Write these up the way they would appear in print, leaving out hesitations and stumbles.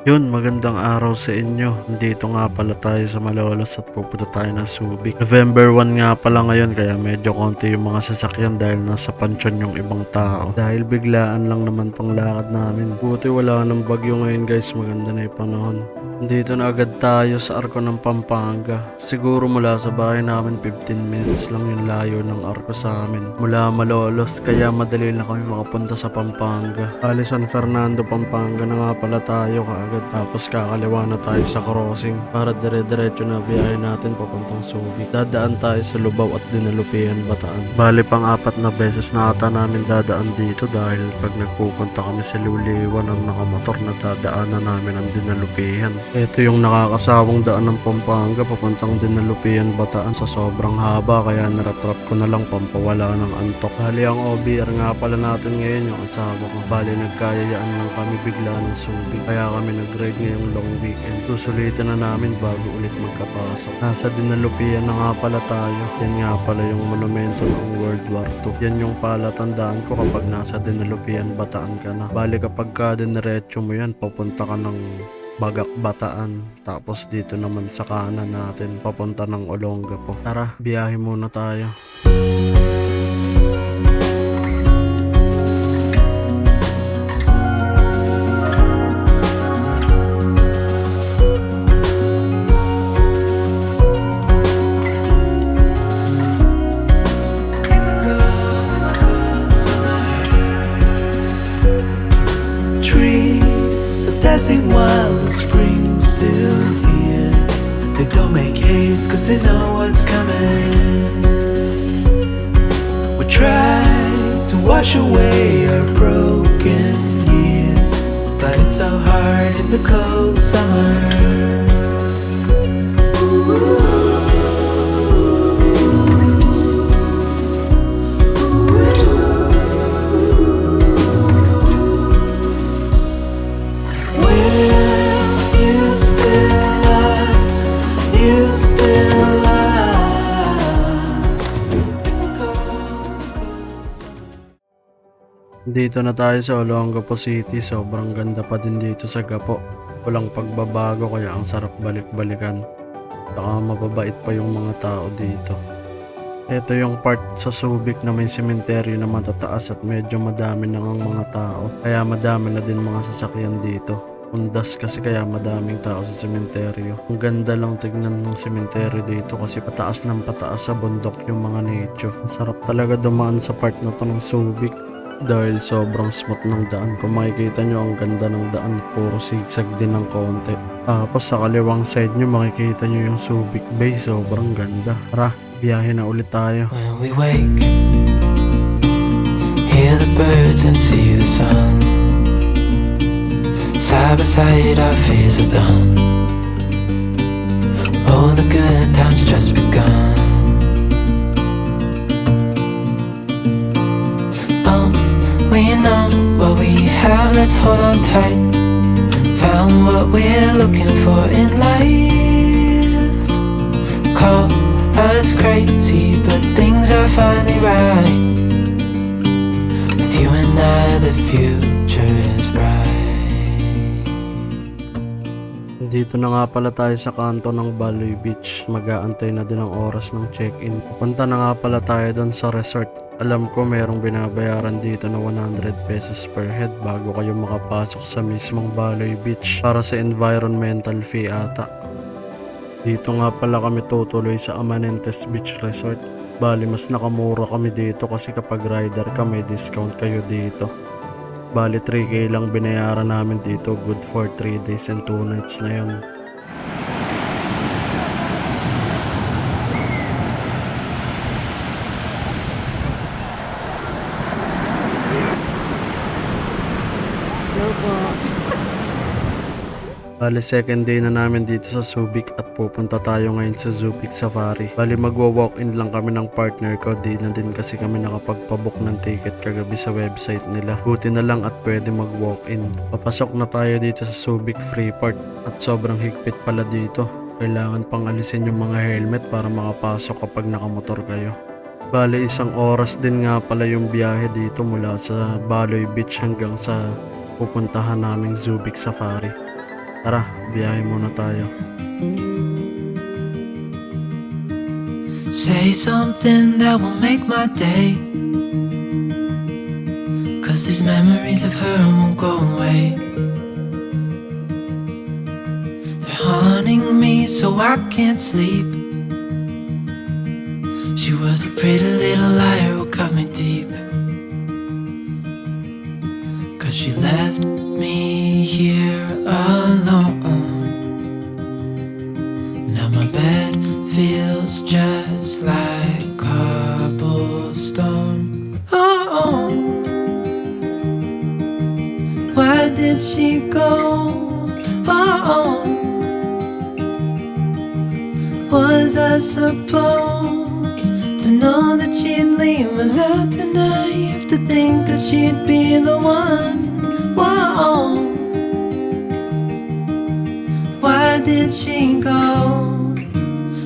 Yun, magandang araw sa inyo. Nandito nga pala tayo sa Malolos at pupunta tayo ng Subic. November 1 nga pala ngayon kaya medyo konti yung mga sasakyan dahil nasa pansyon yung ibang tao. Dahil biglaan lang naman tong lakad namin. Buti wala nang bagyo ngayon guys, maganda na yung panahon. Dito na agad tayo sa Arco ng Pampanga. Siguro mula sa bahay namin 15 minutes lang yung layo ng Arco sa amin. Mula Malolos kaya madali na kami makapunta sa Pampanga. San Fernando, Pampanga na nga pala tayo kaagad. Tapos kakaliwa na tayo sa crossing para dire-diretso na biyahe natin papuntang Subic. Dadaan tayo sa Lubao at Dinalupian, Bataan. Bali pang 4 na beses na ata namin dadaan dito dahil pag nagpupunta kami sa Luliwan ng nakamotor na dadaanan namin ang Dinalupian. Ito yung nakakasawang daan ng Pampanga papuntang Dinalupian, Bataan sa sobrang haba kaya naratrat ko na lang pampawala ng antok. Bali ang OBR nga pala natin ngayon yung asawa ko. Bali nagkayayaan lang kami bigla ng Subic kaya kami nag-ride ngayong long weekend. Susulitin na namin bago ulit magkapasok. Nasa Dinalupian na nga pala tayo. Yan nga pala yung monumento ng World War II. Yan yung palatandaan ko kapag nasa Dinalupian, Bataan ka na. Bali kapag ka diniretso mo yan, papunta ka ng Bagak, Bataan. Tapos dito naman sa kanan natin, papunta ng Olongapo. Tara, biyahe muna tayo. Dancing while the spring's still here. They don't make haste cause they know what's coming. We try to wash away our broken years, but it's so hard in the cold summer. Dito na tayo sa Olongapo City. Sobrang ganda pa din dito sa Gapo. Walang pagbabago kaya ang sarap balik-balikan. Saka mababait pa yung mga tao dito. Ito yung part sa Subic na may sementeryo na matataas at medyo madami na ang mga tao. Kaya madami na din mga sasakyan dito. Undas kasi kaya madaming tao sa sementeryo. Ang ganda lang tignan ng sementeryo dito kasi pataas ng pataas sa bundok yung mga nicho. Sarap talaga dumaan sa part na to ng Subic. Dahil sobrang smooth ng daan. Kung makikita nyo ang ganda ng daan, puro zigzag din ng konti. Tapos sa kaliwang side nyo makikita nyo yung Subic Bay. Sobrang ganda. Tara, biyahe na ulit tayo. When we wake, hear the birds and see the sun. Side by side our fears are done. Oh, the good times just begun. We know what we have, let's hold on tight. Found what we're looking for in life. Call us crazy, but things are finally right. With you and I, the future is bright. Dito na nga pala tayo sa kanto ng Baloy Beach. Mag-aantay na din ang oras ng check-in. Punta na nga pala tayo doon sa resort. Alam ko merong binabayaran dito na 100 pesos per head bago kayo makapasok sa mismong Baloy Beach para sa environmental fee ata. Dito nga pala kami tutuloy sa Amanentes Beach Resort. Bali mas nakamura kami dito kasi kapag rider ka may discount kayo dito. Bali 3K lang binayaran namin dito, good for 3 days and 2 nights na yun. Bali second day na namin dito sa Subic at pupunta tayo ngayon sa Subic Safari. Bali magwa-walk-in lang kami ng partner ko, di na din kasi kami nakapagpabook ng ticket kagabi sa website nila. Buti na lang at pwede mag-walk-in. Papasok na tayo dito sa Subic Freeport at sobrang higpit pala dito. Kailangan pang alisin yung mga helmet para makapasok kapag nakamotor kayo. Bali 1 oras din nga pala yung biyahe dito mula sa Baloy Beach hanggang sa pupuntahan naming Subic Safari. Tara, biyahe muna tayo. Say something that will make my day, 'cause these memories of her won't go away. They're haunting me so I can't sleep. She was a pretty little liar who cut me deep, 'cause she left me here alone. Now my bed feels just like cobblestone. Oh, why did she go? Oh, was I supposed to know that she'd leave? Was I too naive to think that she'd be the one? Whoa, why did she go?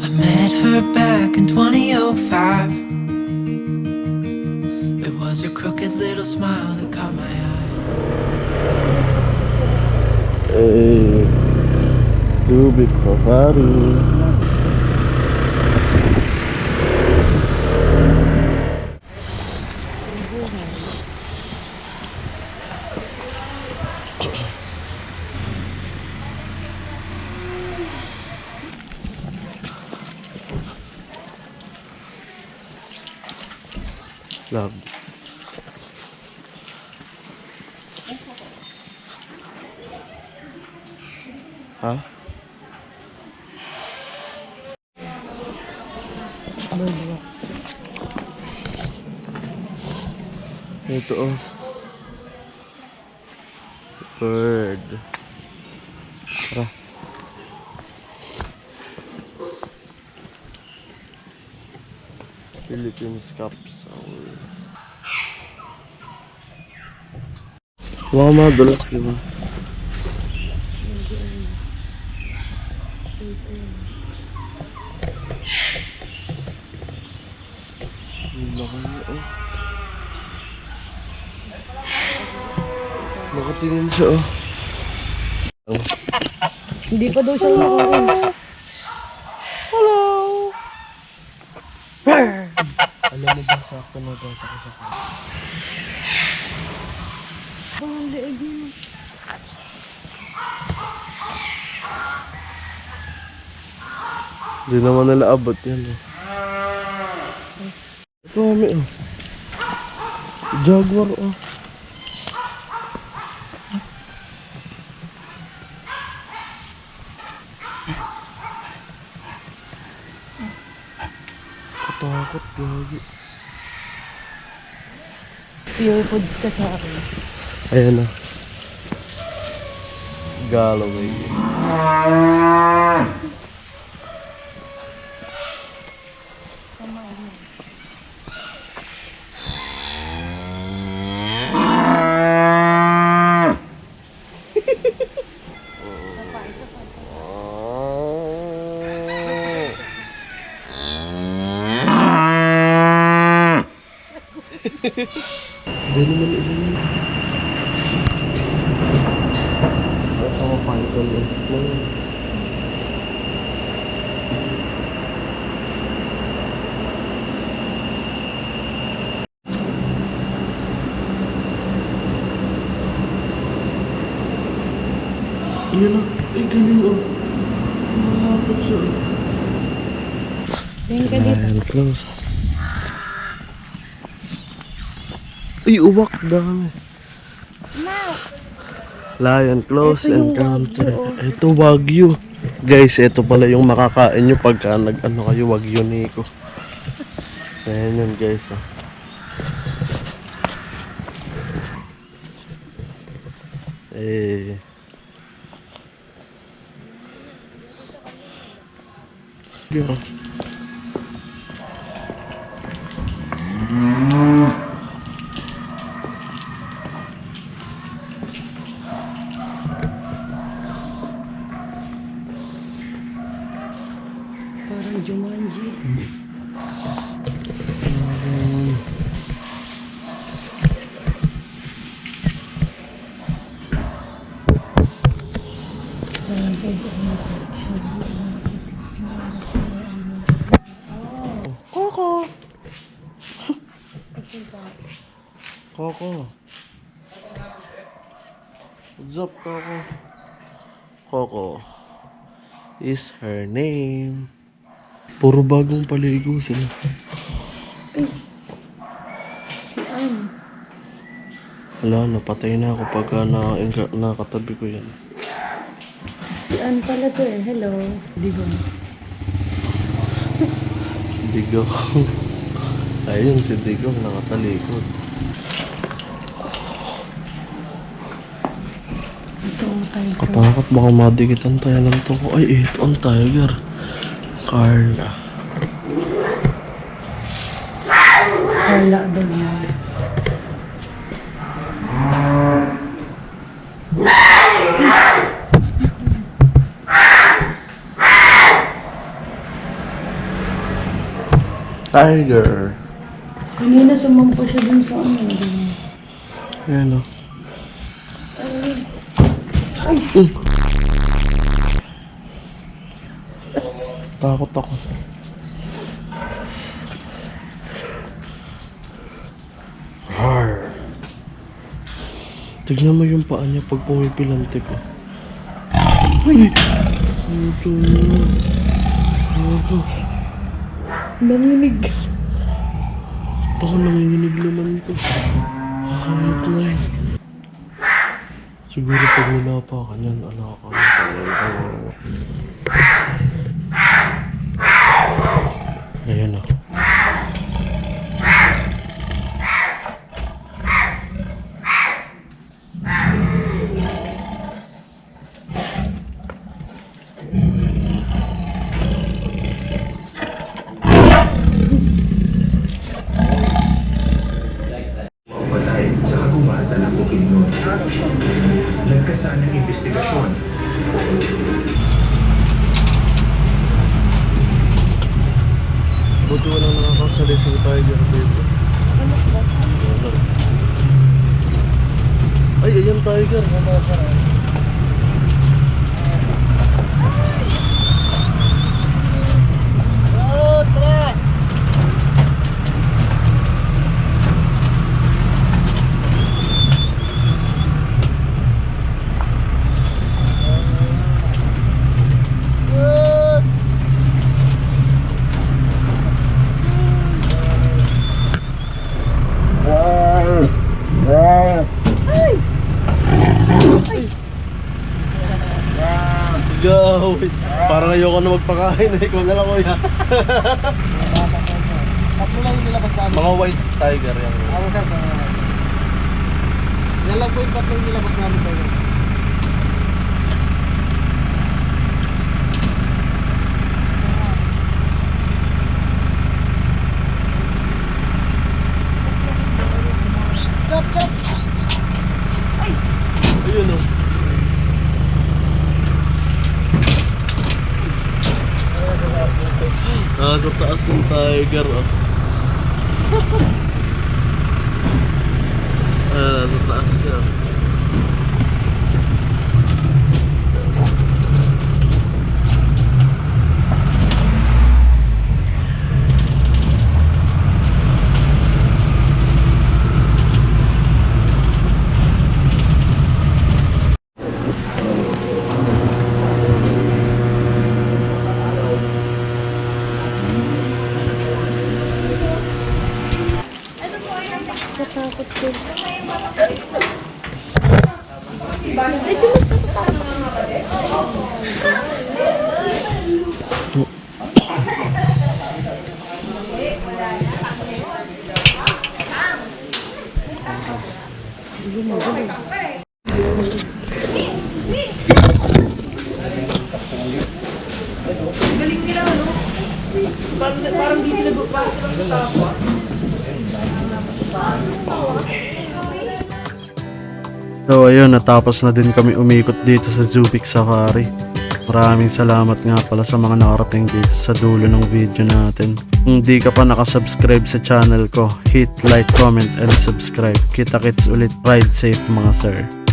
I met her back in 2005. It was her crooked little smile that caught my eye. Hey, Subic Safari. Love. Ha? Ito oh. Bird. Tara. Philippines Cup Sour. Wow, madulas diba? Laki niya oh. Nakatingin siya oh. Hindi pa daw siya nakakain. Hello! Alam mo ba sakto na daw sa kasakit? Ang leeg mo. Hindi naman nila abot yan eh. Ito kami oh. Jaguar oh. Katakot lagi. Pure foods ka sa akin. Ayan na. Galloway. Hindi naman ilan. Ito mo python eh. Iyan na. Ay, galing oh. Malapit siya. Tingin ka dito. Ayan, close. Ay, uwak. Dami. Lion close Ito yung encounter. Wagyu, oh. Ito Wagyu. Guys, ito pala yung makakain nyo pagka nag-ano kayo, Wagyu Niko. Ayan yun guys. Oh. Eh. Girl. Parang Jumanji. Coco! Coco. What's up, Coco? Coco is her name. Puro bagong paligo sila. Si Ann. Wala, napatay na ako pagka nakatabi ko yan. Si Ann pala to eh. Hello. Di ba? Digong. Ayun, si Digong nakatalikod. Ito ang tiger. Katakot baka madikitan tayo ng tuko. Ay, ito ang tiger. Carla. Wala daw yan. Tiger. Kanina sumampa siya dun sa ano. Ayan o. Takot ako. Har. Tignan mo yung paa niya pag pumipilantik eh. Uy! Ito. Ito. Nanginig. Baka nanginginig naman ko. Kahit na yun. Siguro pag wala pa ka niyan, anak ka. Ayan o. Patay sa kagubatan ng Bukidnon. Nagkasaan ng investigasyon. Buti walang nakakasalising tiger dito. Wala. Ay, ayan tiger. Go! Parang ayoko na magpakain eh. Ikaw na lang kuya. Tatlo lang yung nilabas namin. Mga white tiger yan. Ako sir, yan lang po yung tatlo yung nilabas namin tayo. Stop, stop! Ayun o. Sa taas ng tiger oh. Sa taas siya. Katakot sila. Parang di sila tapos. So ayun, natapos na din kami umikot dito sa Zubik Safari. Maraming salamat nga pala sa mga nakarating dito sa dulo ng video natin. Kung di ka pa nakasubscribe sa channel ko, hit like, comment, and subscribe. Kita-kits ulit. Ride safe mga sir.